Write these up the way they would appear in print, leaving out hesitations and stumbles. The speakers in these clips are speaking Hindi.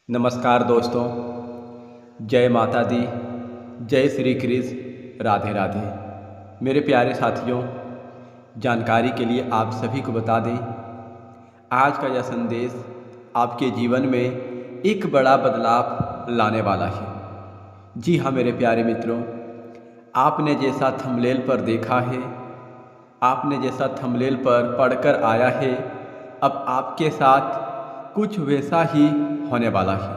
नमस्कार दोस्तों। जय माता दी। जय श्री कृष्ण। राधे राधे। मेरे प्यारे साथियों, जानकारी के लिए आप सभी को बता दें, आज का यह संदेश आपके जीवन में एक बड़ा बदलाव लाने वाला है। जी हाँ मेरे प्यारे मित्रों, आपने जैसा थंबनेल पर देखा है, आपने जैसा थंबनेल पर पढ़कर आया है, अब आपके साथ कुछ वैसा ही होने वाला है।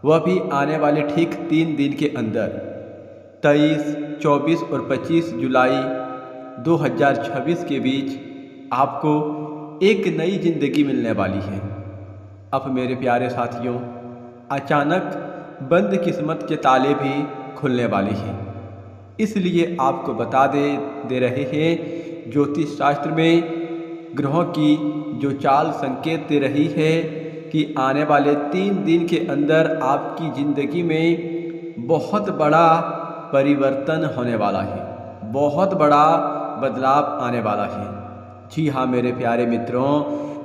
वह भी आने वाले ठीक 3 दिन के अंदर 23, 24 और 25 जुलाई 2026 के बीच आपको एक नई जिंदगी मिलने वाली है। अब मेरे प्यारे साथियों, अचानक बंद किस्मत के ताले भी खुलने वाले हैं। इसलिए आपको बता दे रहे हैं, ज्योतिष शास्त्र में ग्रहों की जो चाल संकेत दे रही है कि आने वाले 3 दिन के अंदर आपकी ज़िंदगी में बहुत बड़ा परिवर्तन होने वाला है, बहुत बड़ा बदलाव आने वाला है। जी हाँ मेरे प्यारे मित्रों,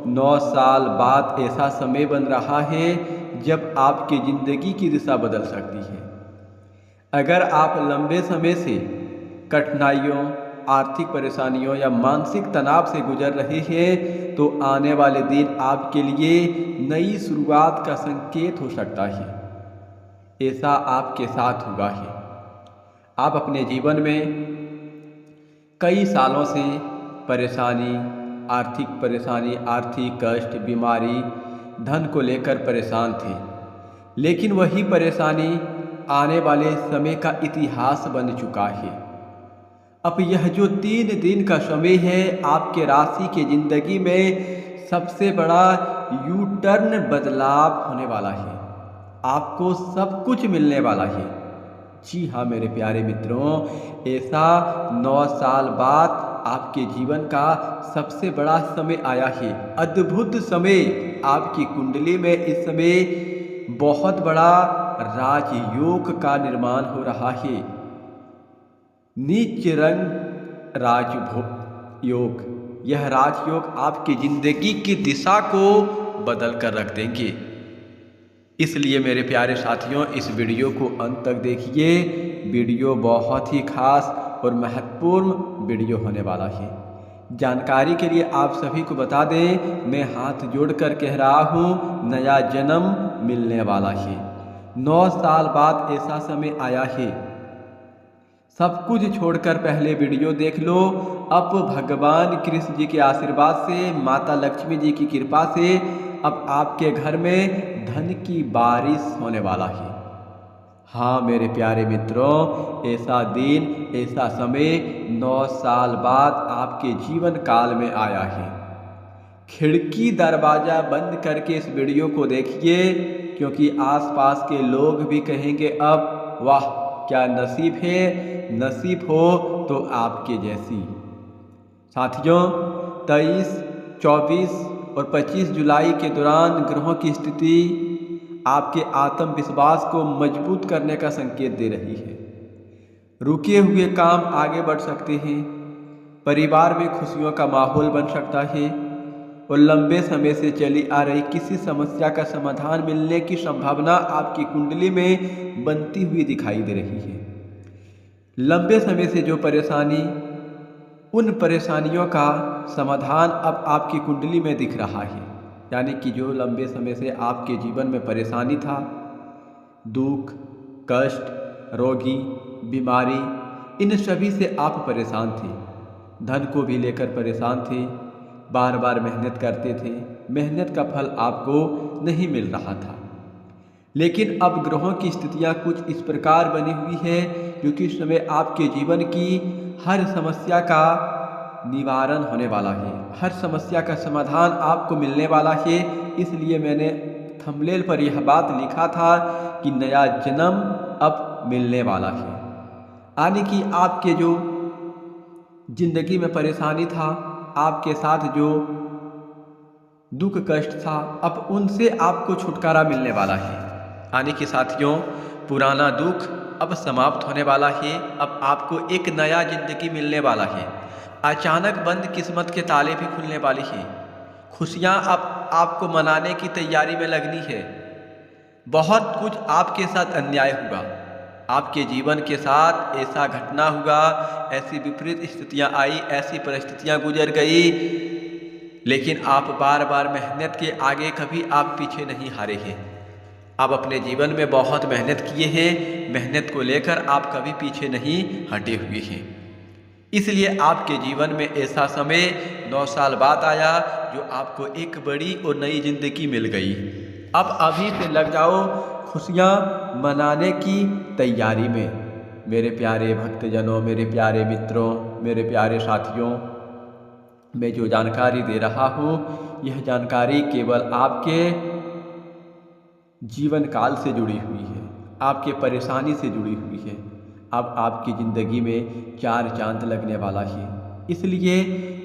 9 साल बाद ऐसा समय बन रहा है जब आपकी ज़िंदगी की दिशा बदल सकती है। अगर आप लंबे समय से कठिनाइयों, आर्थिक परेशानियों या मानसिक तनाव से गुजर रहे हैं, तो आने वाले दिन आपके लिए नई शुरुआत का संकेत हो सकता है। ऐसा आपके साथ हुआ है। आप अपने जीवन में कई सालों से परेशानी, आर्थिक कष्ट, बीमारी, धन को लेकर परेशान थे, लेकिन वही परेशानी आने वाले समय का इतिहास बन चुका है। अब यह जो 3 दिन का समय है, आपके राशि के ज़िंदगी में सबसे बड़ा यू टर्न बदलाव होने वाला है। आपको सब कुछ मिलने वाला है। जी हाँ मेरे प्यारे मित्रों, ऐसा 9 साल बाद आपके जीवन का सबसे बड़ा समय आया है। अद्भुत समय। आपकी कुंडली में इस समय बहुत बड़ा राजयोग का निर्माण हो रहा है। नीच रंग राजयोग। यह राजयोग आपकी जिंदगी की दिशा को बदल कर रख देंगे। इसलिए मेरे प्यारे साथियों, इस वीडियो को अंत तक देखिए। वीडियो बहुत ही खास और महत्वपूर्ण वीडियो होने वाला है। जानकारी के लिए आप सभी को बता दें, मैं हाथ जोड़कर कह रहा हूँ, नया जन्म मिलने वाला है। 9 साल बाद ऐसा समय आया है। सब कुछ छोड़कर पहले वीडियो देख लो। अब भगवान कृष्ण जी के आशीर्वाद से, माता लक्ष्मी जी की कृपा से अब आपके घर में धन की बारिश होने वाला है। हाँ मेरे प्यारे मित्रों, ऐसा दिन, ऐसा समय 9 साल बाद आपके जीवन काल में आया है। खिड़की दरवाज़ा बंद करके इस वीडियो को देखिए, क्योंकि आसपास के लोग भी कहेंगे, अब वाह क्या नसीब है, नसीब हो तो आपके जैसी। साथियों, 23, 24 और 25 जुलाई के दौरान ग्रहों की स्थिति आपके आत्मविश्वास को मजबूत करने का संकेत दे रही है। रुके हुए काम आगे बढ़ सकते हैं, परिवार में खुशियों का माहौल बन सकता है और लंबे समय से चली आ रही किसी समस्या का समाधान मिलने की संभावना आपकी कुंडली में बनती हुई दिखाई दे रही है। लंबे समय से जो परेशानी, उन परेशानियों का समाधान अब आपकी कुंडली में दिख रहा है। यानी कि जो लंबे समय से आपके जीवन में परेशानी था, दुख, कष्ट, रोगी, बीमारी, इन सभी से आप परेशान थे। धन को भी लेकर परेशान थे, बार बार मेहनत करते थे, मेहनत का फल आपको नहीं मिल रहा था। लेकिन अब ग्रहों की स्थितियां कुछ इस प्रकार बनी हुई है, जो कि इस समय आपके जीवन की हर समस्या का निवारण होने वाला है, हर समस्या का समाधान आपको मिलने वाला है। इसलिए मैंने थंबनेल पर यह बात लिखा था कि नया जन्म अब मिलने वाला है। यानी कि आपके जो जिंदगी में परेशानी था, आपके साथ जो दुख कष्ट था, अब उनसे आपको छुटकारा मिलने वाला है। यानी कि साथियों, पुराना दुख अब समाप्त होने वाला है। अब आपको एक नया जिंदगी मिलने वाला है। अचानक बंद किस्मत के ताले भी खुलने वाली है। खुशियां अब आपको मनाने की तैयारी में लगनी है। बहुत कुछ आपके साथ अन्याय हुआ, आपके जीवन के साथ ऐसा घटना हुआ, ऐसी विपरीत स्थितियां आई, ऐसी परिस्थितियां गुजर गई, लेकिन आप बार बार मेहनत के आगे कभी आप पीछे नहीं हारे हैं। आप अपने जीवन में बहुत मेहनत किए हैं, मेहनत को लेकर आप कभी पीछे नहीं हटे हुए हैं। इसलिए आपके जीवन में ऐसा समय 9 साल बाद आया जो आपको एक बड़ी और नई जिंदगी मिल गई। अब अभी से लग जाओ खुशियाँ मनाने की तैयारी में। मेरे प्यारे भक्तजनों, मेरे प्यारे मित्रों, मेरे प्यारे साथियों, मैं जो जानकारी दे रहा हूँ, यह जानकारी केवल आपके जीवन काल से जुड़ी हुई है, आपके परेशानी से जुड़ी हुई है। अब आपकी ज़िंदगी में 4 चांद लगने वाला है। इसलिए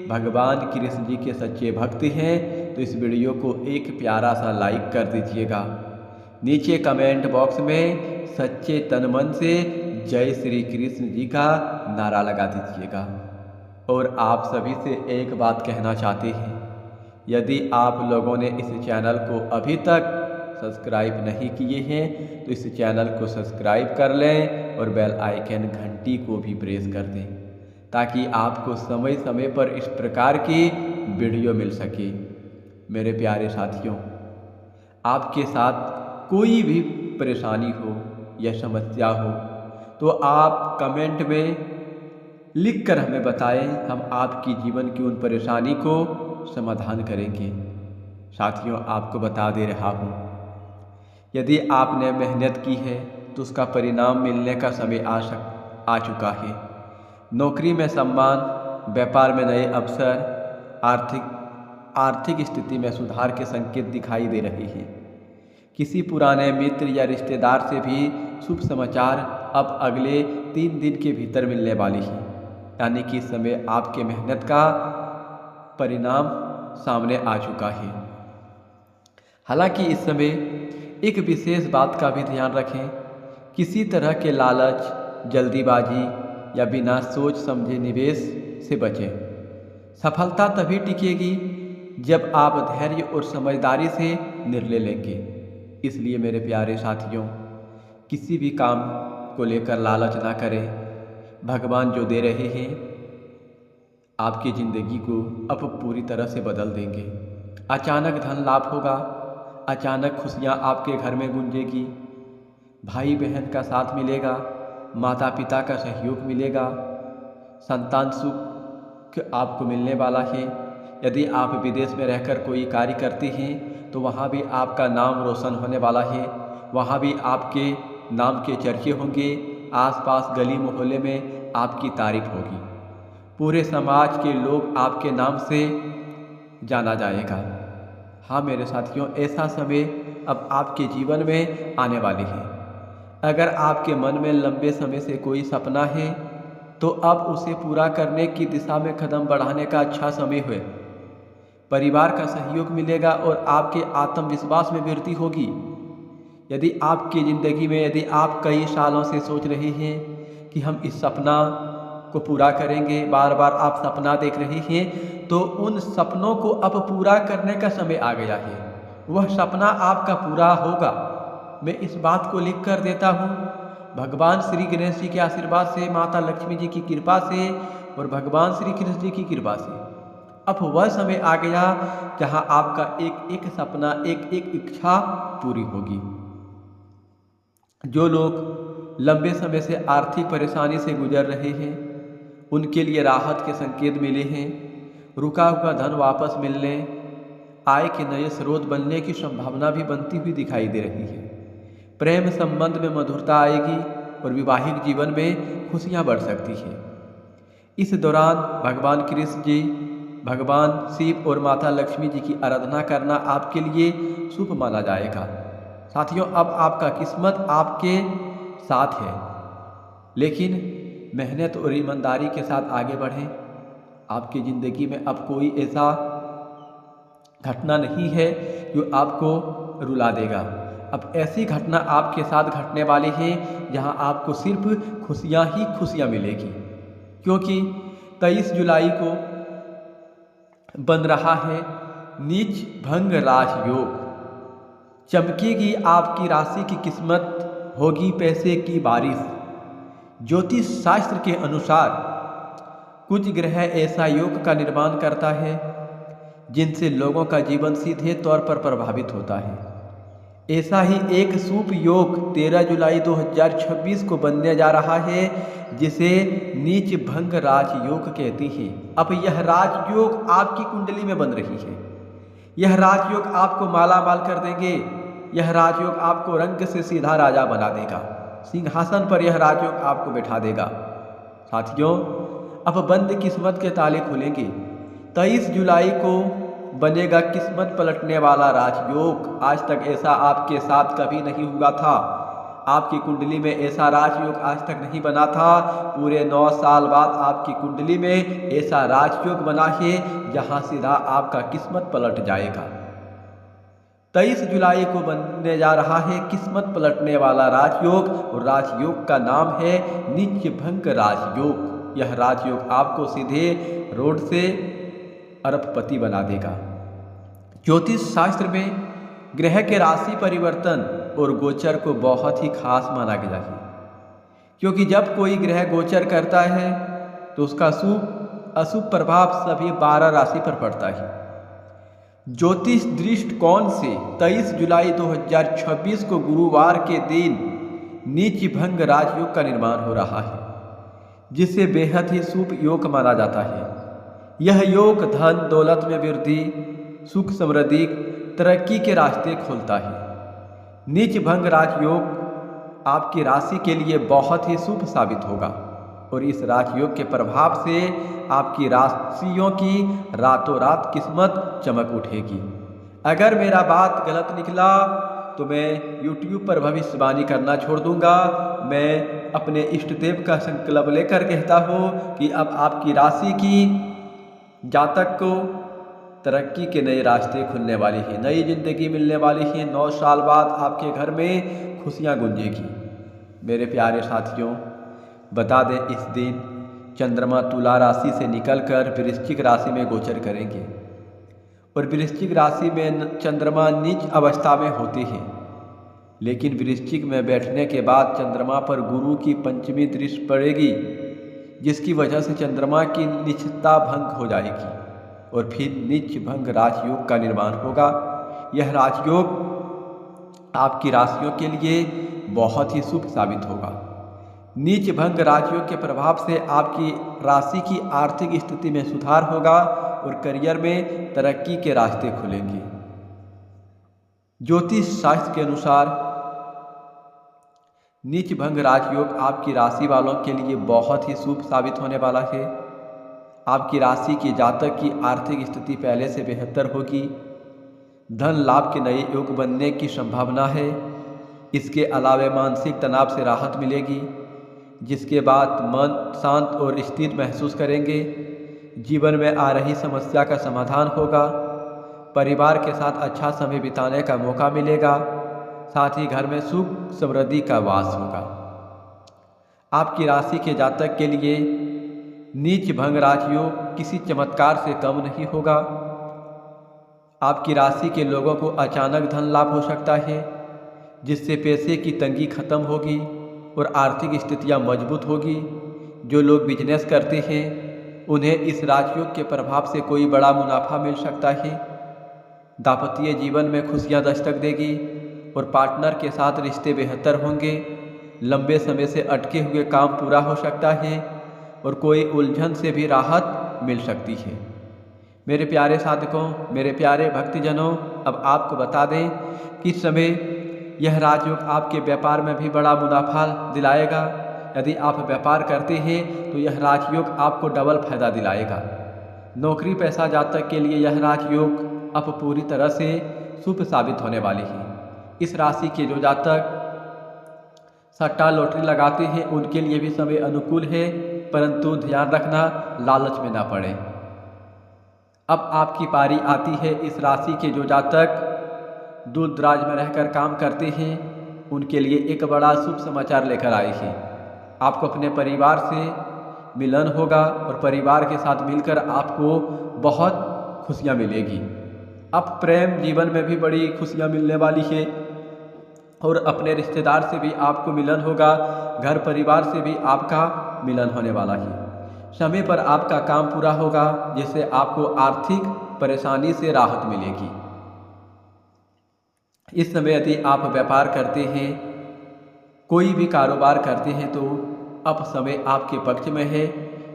भगवान कृष्ण जी के सच्चे भक्त हैं तो इस वीडियो को एक प्यारा सा लाइक कर दीजिएगा। नीचे कमेंट बॉक्स में सच्चे तन मन से जय श्री कृष्ण जी का नारा लगा दीजिएगा। और आप सभी से एक बात कहना चाहते हैं, यदि आप लोगों ने इस चैनल को अभी तक सब्सक्राइब नहीं किए हैं तो इस चैनल को सब्सक्राइब कर लें और बेल आइकन घंटी को भी प्रेस कर दें ताकि आपको समय समय पर इस प्रकार की वीडियो मिल सके। मेरे प्यारे साथियों, आपके साथ कोई भी परेशानी हो या समस्या हो तो आप कमेंट में लिखकर हमें बताएं, हम आपकी जीवन की उन परेशानी को समाधान करेंगे। साथियों, आपको बता दे रहा हूँ, यदि आपने मेहनत की है तो उसका परिणाम मिलने का समय आ चुका है। नौकरी में सम्मान, व्यापार में नए अवसर, आर्थिक स्थिति में सुधार के संकेत दिखाई दे रहे हैं। किसी पुराने मित्र या रिश्तेदार से भी शुभ समाचार अब अगले 3 दिन के भीतर मिलने वाली है, यानी कि इस समय आपके मेहनत का परिणाम सामने आ चुका है। हालांकि इस समय एक विशेष बात का भी ध्यान रखें, किसी तरह के लालच, जल्दीबाजी या बिना सोच समझे निवेश से बचें। सफलता तभी टिकेगी जब आप धैर्य और समझदारी से निर्णय लेंगे। इसलिए मेरे प्यारे साथियों, किसी भी काम को लेकर लालच ना करें। भगवान जो दे रहे हैं आपकी ज़िंदगी को अब पूरी तरह से बदल देंगे। अचानक धन लाभ होगा, अचानक खुशियाँ आपके घर में गूंजेगी, भाई बहन का साथ मिलेगा, माता पिता का सहयोग मिलेगा, संतान सुख आपको मिलने वाला है। यदि आप विदेश में रहकर कोई कार्य करते हैं तो वहाँ भी आपका नाम रोशन होने वाला है, वहाँ भी आपके नाम के चर्चे होंगे, आसपास गली मोहल्ले में आपकी तारीफ होगी, पूरे समाज के लोग आपके नाम से जाना जाएगा। हाँ मेरे साथियों, ऐसा समय अब आपके जीवन में आने वाली है। अगर आपके मन में लंबे समय से कोई सपना है तो अब उसे पूरा करने की दिशा में कदम बढ़ाने का अच्छा समय है। परिवार का सहयोग मिलेगा और आपके आत्मविश्वास में वृद्धि होगी। यदि आपकी ज़िंदगी में यदि आप कई सालों से सोच रहे हैं कि हम इस सपना को पूरा करेंगे, बार बार आप सपना देख रहे हैं, तो उन सपनों को अब पूरा करने का समय आ गया है। वह सपना आपका पूरा होगा। मैं इस बात को लिख कर देता हूँ। भगवान श्री गणेश जी के आशीर्वाद से, माता लक्ष्मी जी की कृपा से और भगवान श्री कृष्ण जी की कृपा से अब वह समय आ गया जहाँ आपका एक एक सपना, एक एक इच्छा पूरी होगी। जो लोग लंबे समय से आर्थिक परेशानी से गुजर रहे हैं उनके लिए राहत के संकेत मिले हैं। रुका हुआ धन वापस मिलने, आय के नए स्रोत बनने की संभावना भी बनती हुई दिखाई दे रही है। प्रेम संबंध में मधुरता आएगी और वैवाहिक जीवन में खुशियां बढ़ सकती हैं। इस दौरान भगवान कृष्ण जी, भगवान शिव और माता लक्ष्मी जी की आराधना करना आपके लिए शुभ माना जाएगा। साथियों, अब आपका किस्मत आपके साथ है, लेकिन मेहनत और ईमानदारी के साथ आगे बढ़ें। आपकी ज़िंदगी में अब कोई ऐसा घटना नहीं है जो आपको रुला देगा। अब ऐसी घटना आपके साथ घटने वाली है जहां आपको सिर्फ खुशियां ही खुशियां मिलेगी, क्योंकि 23 जुलाई को बन रहा है नीच भंग राजयोग। चमकेगी आपकी राशि की किस्मत, होगी पैसे की बारिश। ज्योतिष शास्त्र के अनुसार कुछ ग्रह ऐसा योग का निर्माण करता है जिनसे लोगों का जीवन सीधे तौर पर प्रभावित होता है। ऐसा ही एक शुभ योग 13 जुलाई 2026 को बनने जा रहा है, जिसे नीच भंग राजयोग कहती हैं। अब यह राजयोग आपकी कुंडली में बन रही है। यह राजयोग आपको माला माल कर देंगे। यह राजयोग आपको रंग से सीधा राजा बना देगा। सिंहासन पर यह राजयोग आपको बैठा देगा। साथियों, अब बंद किस्मत के ताले खुलेंगे। 23 जुलाई को बनेगा किस्मत पलटने वाला राजयोग। आज तक ऐसा आपके साथ कभी नहीं हुआ था। आपकी कुंडली में ऐसा राजयोग आज तक नहीं बना था। पूरे 9 साल बाद आपकी कुंडली में ऐसा राजयोग बना है जहां सीधा आपका किस्मत पलट जाएगा। 23 जुलाई को बनने जा रहा है किस्मत पलटने वाला राजयोग, और राजयोग का नाम है नीच भंग राजयोग। यह राजयोग आपको सीधे रोड से अरबपति बना देगा। ज्योतिष शास्त्र में ग्रह के राशि परिवर्तन और गोचर को बहुत ही खास माना गया है, क्योंकि जब कोई ग्रह गोचर करता है तो उसका शुभ अशुभ प्रभाव सभी 12 राशि पर पड़ता है। ज्योतिष दृष्टिकोण से 23 जुलाई 2026 को गुरुवार के दिन नीच भंग राजयोग का निर्माण हो रहा है, जिसे बेहद ही शुभ योग माना जाता है। यह योग धन दौलत में वृद्धि, सुख समृद्धि, तरक्की के रास्ते खोलता है। नीच भंग राजयोग आपकी राशि के लिए बहुत ही शुभ साबित होगा, और इस राजयोग के प्रभाव से आपकी राशियों की रातों रात किस्मत चमक उठेगी। अगर मेरा बात गलत निकला तो मैं YouTube पर भविष्यवाणी करना छोड़ दूंगा। मैं अपने इष्ट देव का संकल्प लेकर कहता हूँ कि अब आपकी राशि की जातक को तरक्की के नए रास्ते खुलने वाले हैं, नई जिंदगी मिलने वाली है। 9 साल बाद आपके घर में खुशियाँ गूंजेगी। मेरे प्यारे साथियों, बता दें, इस दिन चंद्रमा तुला राशि से निकलकर वृश्चिक राशि में गोचर करेंगे, और वृश्चिक राशि में चंद्रमा नीच अवस्था में होते हैं, लेकिन वृश्चिक में बैठने के बाद चंद्रमा पर गुरु की पंचमी दृष्टि पड़ेगी, जिसकी वजह से चंद्रमा की निचता भंग हो जाएगी और फिर नीच भंग राजयोग का निर्माण होगा। यह राजयोग आपकी राशियों के लिए बहुत ही शुभ साबित होगा। नीच भंग राजयोग के प्रभाव से आपकी राशि की आर्थिक स्थिति में सुधार होगा और करियर में तरक्की के रास्ते खुलेंगे। ज्योतिष शास्त्र के अनुसार नीच भंग राजयोग आपकी राशि वालों के लिए बहुत ही शुभ साबित होने वाला है। आपकी राशि के जातक की आर्थिक स्थिति पहले से बेहतर होगी। धन लाभ के नए योग बनने की संभावना है। इसके अलावा मानसिक तनाव से राहत मिलेगी, जिसके बाद मन शांत और स्थिर महसूस करेंगे। जीवन में आ रही समस्या का समाधान होगा। परिवार के साथ अच्छा समय बिताने का मौका मिलेगा। साथ ही घर में सुख समृद्धि का वास होगा। आपकी राशि के जातक के लिए नीच भंग राजयोग किसी चमत्कार से कम नहीं होगा। आपकी राशि के लोगों को अचानक धन लाभ हो सकता है, जिससे पैसे की तंगी खत्म होगी और आर्थिक स्थितियां मजबूत होगी। जो लोग बिजनेस करते हैं उन्हें इस राजयोग के प्रभाव से कोई बड़ा मुनाफा मिल सकता है। दाम्पत्य जीवन में खुशियां दस्तक देगी और पार्टनर के साथ रिश्ते बेहतर होंगे। लंबे समय से अटके हुए काम पूरा हो सकता है और कोई उलझन से भी राहत मिल सकती है। मेरे प्यारे साधकों, मेरे प्यारे भक्तजनों, अब आपको बता दें कि इस समय यह राजयोग आपके व्यापार में भी बड़ा मुनाफा दिलाएगा। यदि आप व्यापार करते हैं तो यह राजयोग आपको डबल फायदा दिलाएगा। नौकरी पेशा जातक के लिए यह राजयोग अब पूरी तरह से शुभ साबित होने वाली है। इस राशि के जो जातक सट्टा लॉटरी लगाते हैं उनके लिए भी समय अनुकूल है, परंतु ध्यान रखना लालच में ना पड़े। अब आपकी पारी आती है इस राशि के जो जातक दूर दराज में रहकर काम करते हैं उनके लिए एक बड़ा शुभ समाचार लेकर आए हैं। आपको अपने परिवार से मिलन होगा और परिवार के साथ मिलकर आपको बहुत खुशियां मिलेगी। अब प्रेम जीवन में भी बड़ी खुशियाँ मिलने वाली है और अपने रिश्तेदार से भी आपको मिलन होगा, घर परिवार से भी आपका मिलन होने वाला है। समय पर आपका काम पूरा होगा, जिससे आपको आर्थिक परेशानी से राहत मिलेगी। इस समय यदि आप व्यापार करते हैं, कोई भी कारोबार करते हैं, तो अब समय आपके पक्ष में है।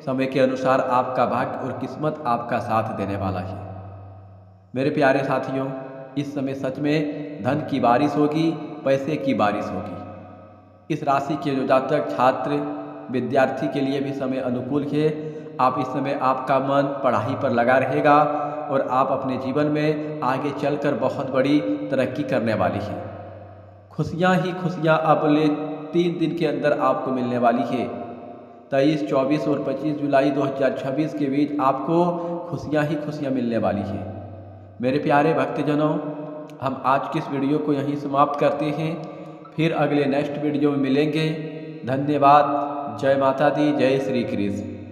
समय के अनुसार आपका भाग्य और किस्मत आपका साथ देने वाला है। मेरे प्यारे साथियों, इस समय सच में धन की बारिश होगी, पैसे की बारिश होगी। इस राशि के जो जातक छात्र विद्यार्थी के लिए भी समय अनुकूल है। आप इस समय आपका मन पढ़ाई पर लगा रहेगा और आप अपने जीवन में आगे चलकर बहुत बड़ी तरक्की करने वाली हैं। खुशियाँ ही खुशियाँ अगले 3 दिन के अंदर आपको मिलने वाली है। 23, 24 और 25 जुलाई 2026 के बीच आपको खुशियाँ ही खुशियाँ मिलने वाली है। मेरे प्यारे भक्तजनों, हम आज की इस वीडियो को यहीं समाप्त करते हैं। फिर अगले नेक्स्ट वीडियो में मिलेंगे। धन्यवाद। जय माता दी, जय श्री कृष्ण।